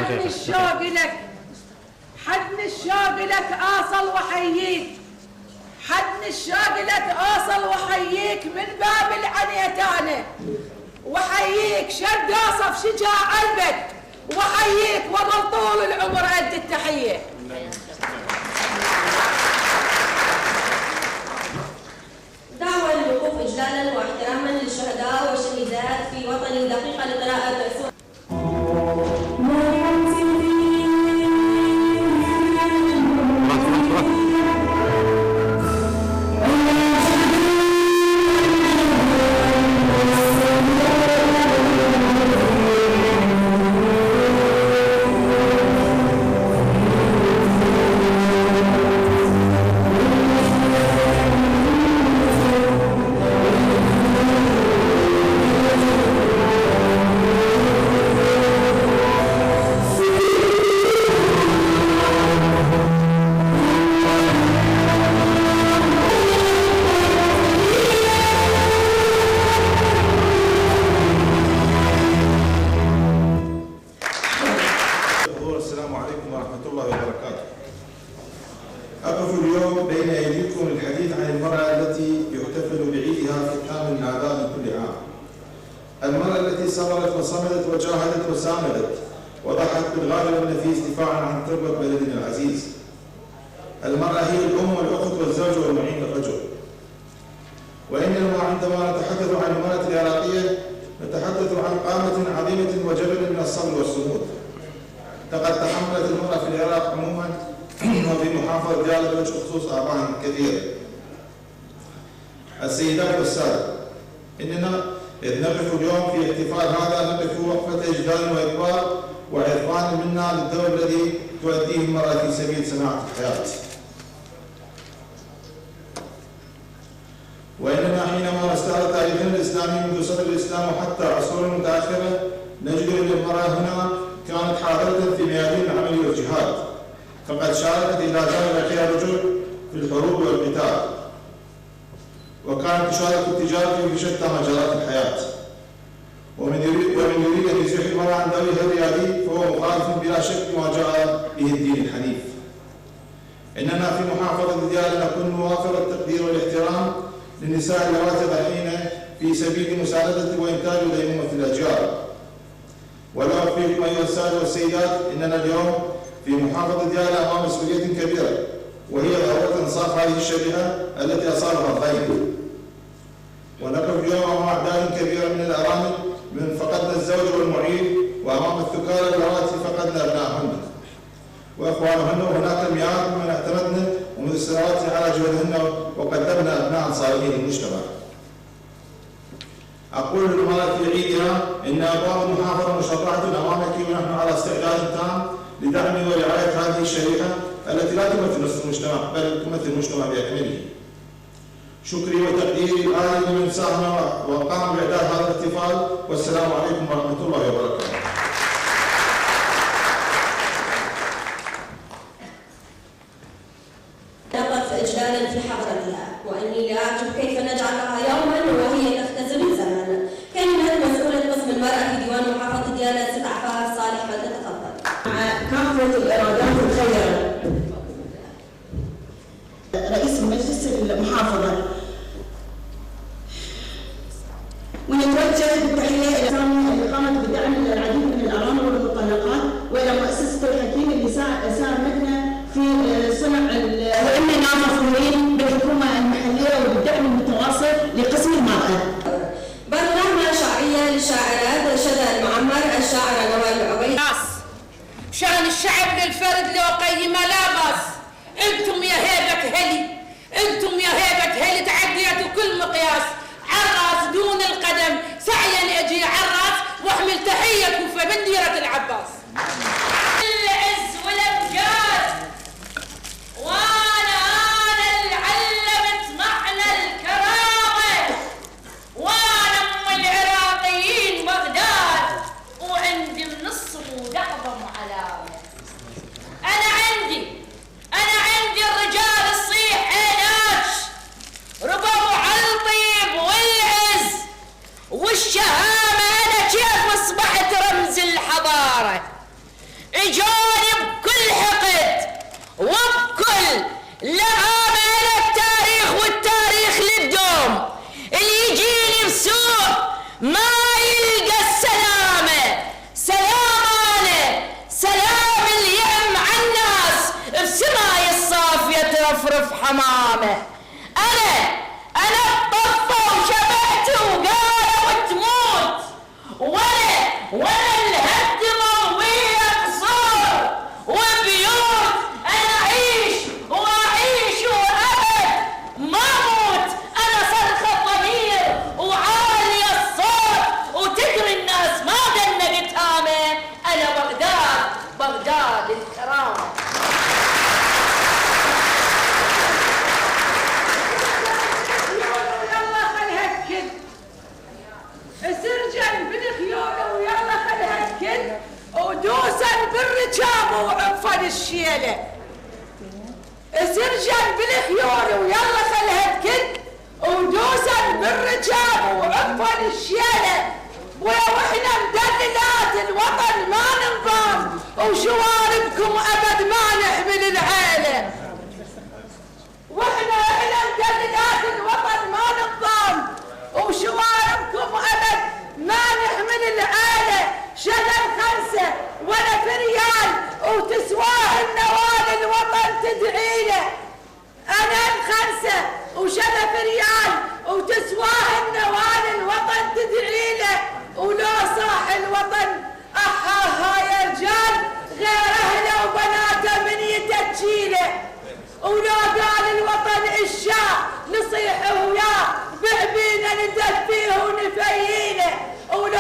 حدن الشوق لك، حدن الشوق لك أصل وحييك، حدن الشوق لك أصل وحييك من باب العنيتانة، وحييك شد أصف شجاع قلبك، وحييك وظل طول العمر قد التحية. دعوة للوقوف إجلالا واحتراما للشهداء والشهيدات في وطني دقيقة لقراءة سورة المرأة التي صبرت وصمدت وجاهدت وساندت وضحت بالغالي والنفيس دفاعا عن تربة بلدنا العزيز. المرأة هي الأم والأخت والزوج والمعين للرجل. وإنما عندما نتحدث عن المرأة العراقية نتحدث عن قامة عظيمة وجبل من الصبر والصمود. لقد تحملت المرأة في العراق عموما وفي محافظة ديالى بلوش بخصوص أعباء كثيرة. السيدات والسادة، إننا إذ نقف اليوم في احتفال هذا نقف وقفة إجلال وإكبار وعرفان منا للدور الذي تؤديه المرأة في سبيل صناعة الحياة. وإننا حينما نستعرض تاريخنا الإسلامي منذ صدر الإسلام وحتى عصور متأخرة نجد أن المرأة هنا كانت حاضرة في ميادين العمل والجهاد، فقد شاركت إلى جانب أخيها الرجل في الحروب والقتال، وكانت تشارك التجارة في شتى مجالات الحياة. ومن يريد أن يزيح المرأة عن دورها الريادي فهو مخالف بلا شك ما جاء به الدين الحنيف. إننا في محافظة ديالى نكون موافر التقدير والاحترام للنساء اللواتي ضحين في سبيل مساندة وإنتاج وديمومة الأجيال. ولا أخفيكم أيها السادة والسيدات إننا اليوم في محافظة ديالى أمام مسؤولية كبيرة، وهي ضرورة إنصاف هذه الشريحة التي أصابها الضيم. ونقف اليوم أمام أعداد كبيرة من الأرامل من فقدنا الزوج والمعين، وأمام الثكالى اللواتي فقدنا أبنائهن وإخوانهن، وهناك مئات من اعتمدنا ومنذ السنوات على جهدهن وقدمنا أبناء صالحين للمجتمع. أقول للمرأة في عيدها إن أبواب المحافظة مشرعة أمامك ونحن على استعداد تام لدعم ورعاية هذه الشريحة التي لا تمثل نصف المجتمع بل تمثل المجتمع بأكمله. شكري وتقديري الآن لمن ساهم وقام بإعداد هذا الاحتفال، والسلام عليكم ورحمة الله وبركاته. نقف إجلالا في حضرتها، وإني لأعجب كيف نجعلها يوما وهي تختزل الزمن. كلمة مسؤولة قسم المرأة في ديوان محافظة ديالى ست عفاف صالح فلتتفضل. مع كافة الإرادات الخيرة رئيس مجلس المحافظة، ونتوجه بالتحية إلى اللي قامت بدعم العديد من الأرامل والمطلقات، وإلى مؤسسة الحكيم اللي ساهمتنا في صنع وإننا فخورين بالحكومة المحلية وبالدعم المتواصل لقسم المرأة. برنامج شعرية للشاعرات شذا المعمر الشاعرة نوال العبيد. شان الشعب للفرد لو قيمة لا باس. انتم يا هيبة هلي، انتم يا هيبة هلي تعديتوا كل مقياس. عالراس دون القدم سعيا اجي عالراس واحمل تحية كوفة من ديرة العباس. العز والامجاد وانا اللي علمت معنى الكرامة، وانا ام العراقيين بغداد وعندي من الصمود اعظم علامة. انا عندي الرجال الصيح عيناش ربوا عالطيب والعز والشهامة. أنا كيف أصبحت رمز الحضارة؟ يجوني بكل حقد وبكل لغامة على التاريخ والتاريخ للدوم. اللي يجيني بسوء ما يلقى السلامة. سلامانه سلام اللي يعم على الناس بسماي الصافية ترفرف حمامه. أنا الطفة وشبعت وقالوا تموت، وأنا الهدمة ويا قصور وبيوت. أنا أعيش وأعيش وأبد ما أموت. أنا صرخة ضمير وعالي الصوت، وتدري الناس ما دنقت هامة. أنا بغداد الكرامة. سرجن بالخيول ويلا خل هالكل ودوسا بالرجاب وعفن الشيله. سرجن بالخيول ويلا خل هالكل ودوسا بالرجاب وعفن الشيله. واحنا مدللات الوطن ما ننضام، وشواربكم ابد ما نحمل العيله. واحنا مدللات الوطن ما ننضام، وشواربكم ابد ما نحمل العالة. شذا الخمسة ولا في ريال وتسواه النوال الوطن تدعيله. انا الخمسة وشذا في ريال وتسواه النوال الوطن تدعيله. ولو صاح الوطن احاها يا رجال غير اهله وبناته من يتجيله. ولو قال الوطن الشاه نصيح وياه بعبينا ندفيه ونفييله. ولو